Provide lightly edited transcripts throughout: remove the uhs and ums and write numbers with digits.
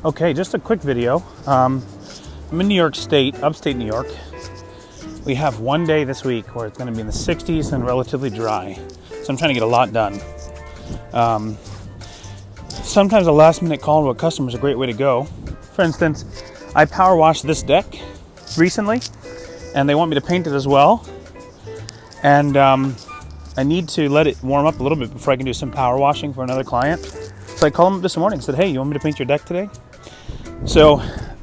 Okay, just a quick video. I'm in New York State, upstate New York. We have one day this week where it's going to be in the 60s and relatively dry. So I'm trying to get a lot done. Sometimes a last minute call to a customer is a great way to go. For instance, I power washed this deck recently and they want me to paint it as well. And I need to let it warm up a little bit before I can do some power washing for another client. So I called them this morning and said, hey, you want me to paint your deck today? So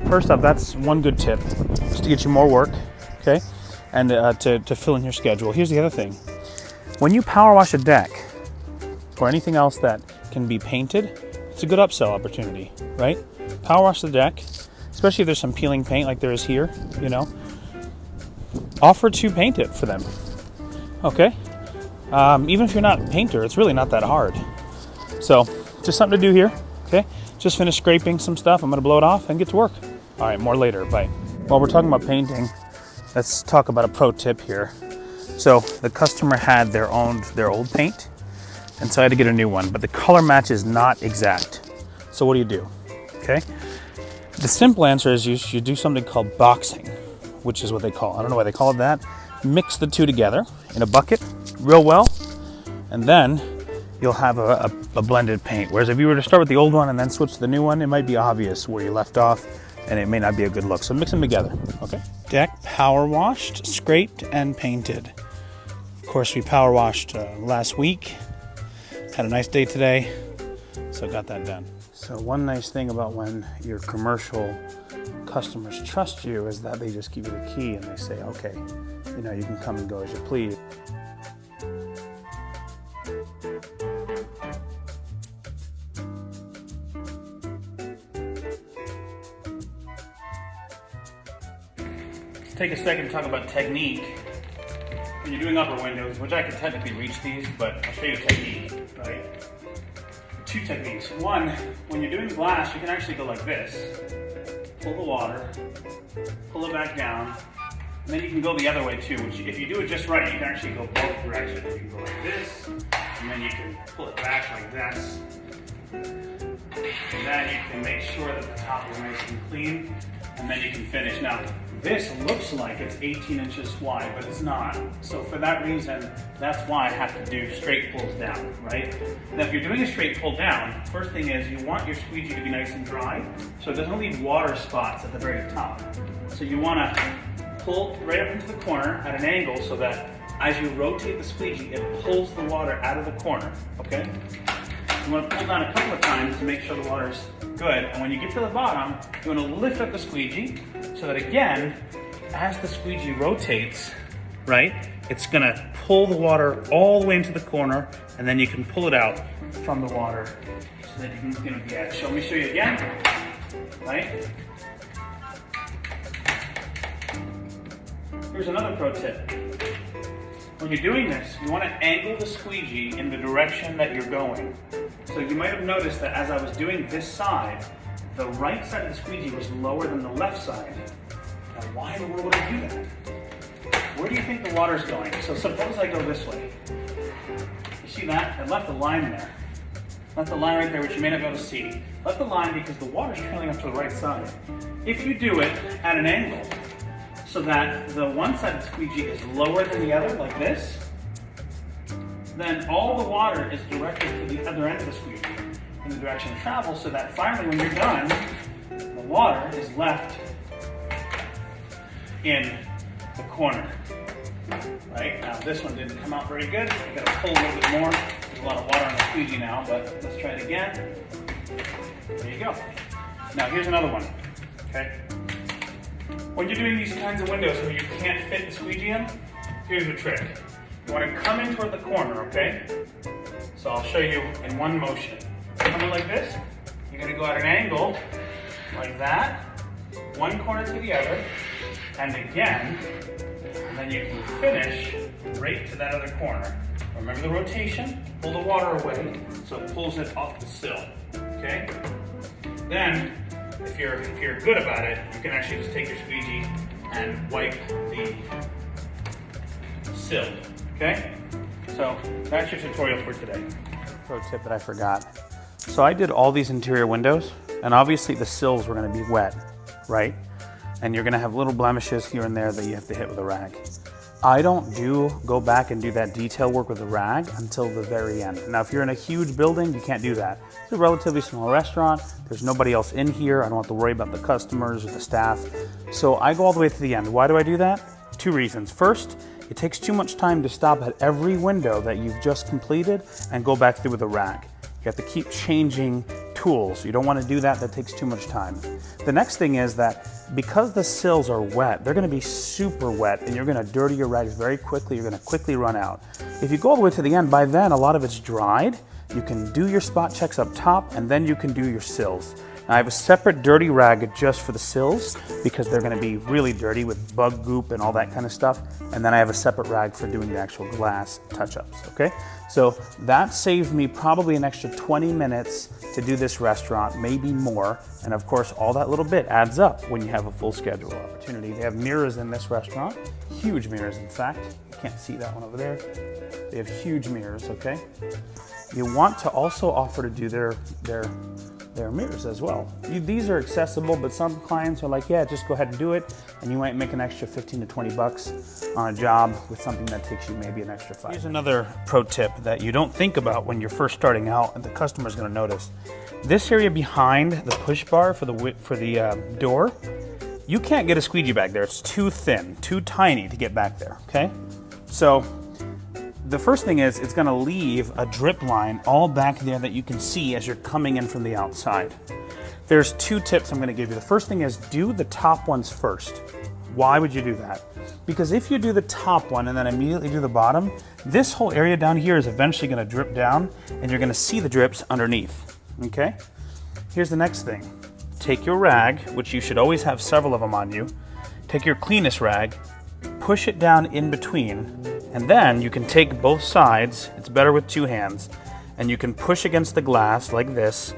first up, that's one good tip, just to get you more work, okay? And to fill in your schedule. Here's the other thing. When you power wash a deck or anything else that can be painted, it's a good upsell opportunity, right? Power wash the deck, especially if there's some peeling paint like there is here, you know. Offer to paint it for them, okay? Even if you're not a painter, it's really not that hard. So just something to do here, okay? Just finished scraping some stuff. I'm gonna blow it off and get to work. All right, more later, bye. While we're talking about painting, let's talk about a pro tip here. So the customer had their old paint, and so I had to get a new one, but the color match is not exact. So what do? Okay? The simple answer is you do something called boxing, which is what they call, I don't know why they call it that. Mix the two together in a bucket real well, and then you'll have a blended paint. Whereas if you were to start with the old one and then switch to the new one, it might be obvious where you left off and it may not be a good look. So mix them together, okay? Deck power washed, scraped, and painted. Of course, we power washed last week. Had a nice day today, so got that done. So one nice thing about when your commercial customers trust you is that they just give you the key and they say, okay, you know, you can come and go as you please. Let's take a second to talk about technique. When you're doing upper windows, which I could technically reach these, but I'll show you a technique, right? Two techniques. One, when you're doing glass, you can actually go like this. Pull the water, pull it back down, and then you can go the other way too, which if you do it just right, you can actually go both directions. You can go like this, and then you can pull it back like this. And then you can make sure that the top is nice and clean, and then you can finish. Now, this looks like it's 18 inches wide, but it's not. So for that reason, that's why I have to do straight pulls down, right? Now, if you're doing a straight pull down, first thing is you want your squeegee to be nice and dry, so it doesn't leave water spots at the very top. So you want to pull right up into the corner at an angle so that as you rotate the squeegee, it pulls the water out of the corner, okay? You want to pull down a couple of times to make sure the water's good. And when you get to the bottom, you want to lift up the squeegee so that again, as the squeegee rotates, right, it's going to pull the water all the way into the corner, and then you can pull it out from the water so that you can, yeah. So let me show you again, right? Here's another pro tip. When you're doing this, you want to angle the squeegee in the direction that you're going. So you might have noticed that as I was doing this side, the right side of the squeegee was lower than the left side. Now why in the world would I do that? Where do you think the water's going? So suppose I go this way. You see that? I left the line there. Left the line right there, which you may not be able to see. Left the line because the water's trailing up to the right side. If you do it at an angle, so that the one side of the squeegee is lower than the other, like this, then all the water is directed to the other end of the squeegee in the direction of travel, so that finally when you're done, the water is left in the corner. Right? Now this one didn't come out very good. I gotta pull a little bit more. There's a lot of water on the squeegee now, but let's try it again. There you go. Now here's another one, okay? When you're doing these kinds of windows where you can't fit the squeegee in, here's the trick. You want to come in toward the corner, okay? So I'll show you in one motion. Come in like this. You're going to go at an angle like that, one corner to the other, and again, and then you can finish right to that other corner. Remember the rotation? Pull the water away so it pulls it off the sill, okay? Then, if you're good about it, you can actually just take your squeegee and wipe the sill, okay? So that's your tutorial for today. Pro tip that I forgot. So I did all these interior windows And obviously the sills were gonna be wet, right? And you're gonna have little blemishes here and there that you have to hit with a rag. I don't go back and do that detail work with a rag until the very end. Now, if you're in a huge building, you can't do that. It's a relatively small restaurant. There's nobody else in here. I don't have to worry about the customers or the staff. So I go all the way to the end. Why do I do that? 2 reasons. First, it takes too much time to stop at every window that you've just completed and go back through with a rag. You have to keep changing tools. You don't want to do that. That takes too much time. The next thing is that because the sills are wet, they're going to be super wet and you're going to dirty your rags very quickly. You're going to quickly run out. If you go all the way to the end, by then a lot of it's dried. You can do your spot checks up top and then you can do your sills. Now, I have a separate dirty rag just for the sills because they're going to be really dirty with bug goop and all that kind of stuff. And then I have a separate rag for doing the actual glass touch-ups, okay? So that saved me probably an extra 20 minutes to do this restaurant, maybe more. And of course, all that little bit adds up when you have a full schedule opportunity. They have mirrors in this restaurant, huge mirrors, in fact. You can't see that one over there. They have huge mirrors, okay? You want to also offer to do their mirrors as well. These are accessible, but some clients are like, yeah, just go ahead and do it, and you might make an extra 15 to 20 bucks on a job with something that takes you maybe an extra 5. Here's another pro tip that you don't think about when you're first starting out, and the customer's gonna notice. This area behind the push bar for the door, you can't get a squeegee bag there. It's too thin, too tiny to get back there, okay? So the first thing is it's gonna leave a drip line all back there that you can see as you're coming in from the outside. There's 2 tips I'm gonna give you. The first thing is do the top ones first. Why would you do that? Because if you do the top one and then immediately do the bottom, this whole area down here is eventually gonna drip down and you're gonna see the drips underneath, okay? Here's the next thing. Take your rag, which you should always have several of them on you, take your cleanest rag, push it down in between, and then you can take both sides, it's better with 2 hands, and you can push against the glass like this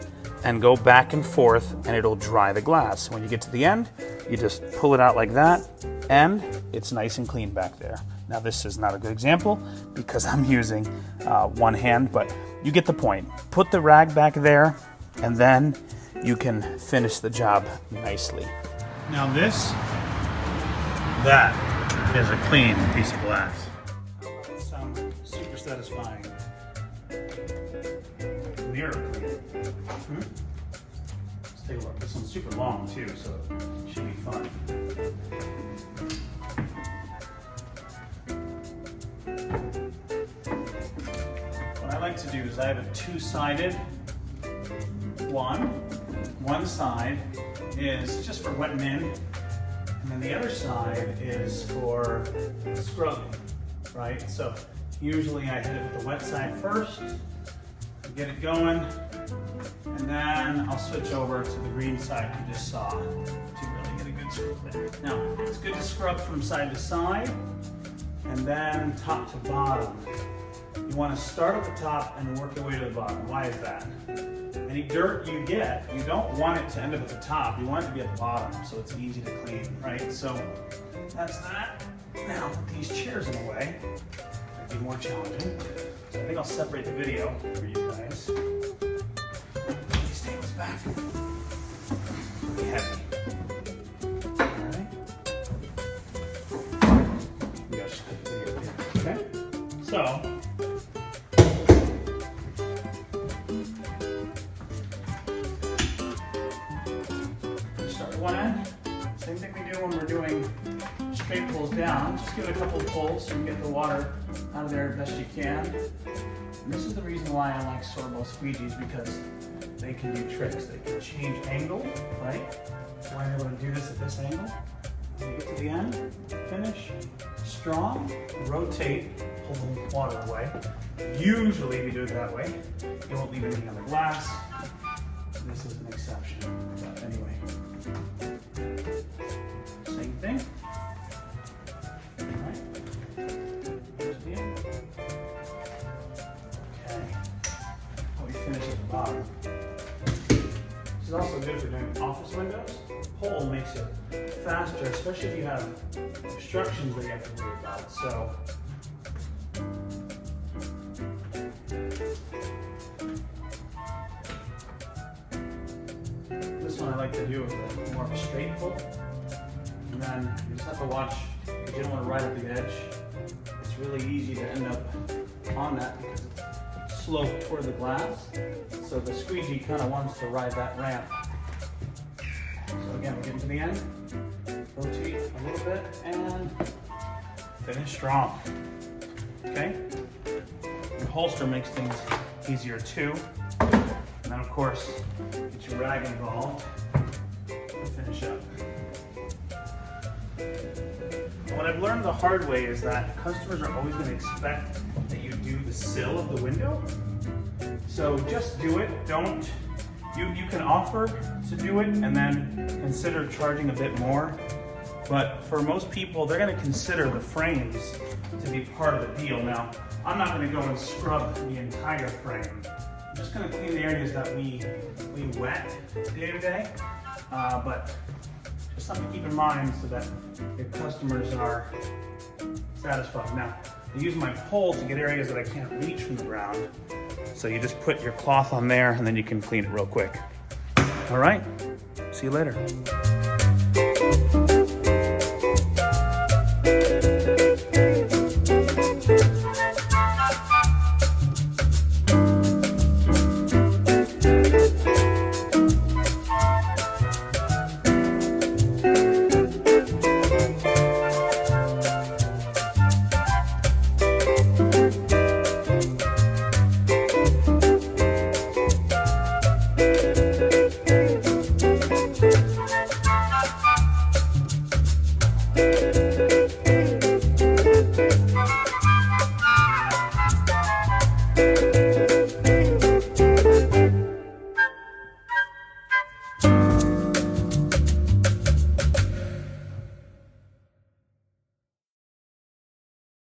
and go back and forth and it'll dry the glass. When you get to the end, you just pull it out like that and it's nice and clean back there. Now this is not a good example because I'm using one hand, but you get the point. Put the rag back there and then you can finish the job nicely. Now that is a clean piece of glass. Super satisfying. Mirror clean. Let's take a look. This one's super long too, so it should be fun. What I like to do is I have a 2-sided one. One side is just for wetting in, and then the other side is for scrubbing, right? So usually I hit it with the wet side first, get it going, and then I'll switch over to the green side you just saw to really get a good scrub there. Now, it's good to scrub from side to side and then top to bottom. You want to start at the top and work your way to the bottom. Why is that? Any dirt you get, you don't want it to end up at the top. You want it to be at the bottom so it's easy to clean, right? So that's that. Now, put these chairs in the way. Be more challenging. So I think I'll separate the video for you guys. These tables back. Pretty heavy. Alright. We gotta split the video here. Okay? So start with one end. Same thing we do when we're doing straight pulls down. Just give it a couple of pulls so you can get the water out of there as best you can. And this is the reason why I like Sorbo squeegees, because they can do tricks. They can change angle, right? So I'm able to do this at this angle. When you get to the end, finish, strong, rotate, pull the water away. Usually we do it that way. You won't leave anything on the glass. This is an exception, but anyway. Same thing. Finish at the bottom. This is also good for doing office windows. Pull makes it faster, especially if you have obstructions that you have to worry about. So like to do is more of a straight pull. And then you just have to watch, because you don't want to ride at the edge. It's really easy to end up on that because it's sloped toward the glass. So the squeegee kind of wants to ride that ramp. So again, we're getting to the end. Rotate a little bit and finish strong. Okay? The holster makes things easier too. And then of course, get your rag involved and finish up. And what I've learned the hard way is that customers are always going to expect that you do the sill of the window. So just do it. Don't, you can offer to do it and then consider charging a bit more. But for most people, they're going to consider the frames to be part of the deal. Now, I'm not going to go and scrub the entire frame. I'm just going to clean the areas that we wet day to day. But just something to keep in mind so that your customers are satisfied. Now, I use my pole to get areas that I can't reach from the ground. So you just put your cloth on there and then you can clean it real quick. All right, see you later.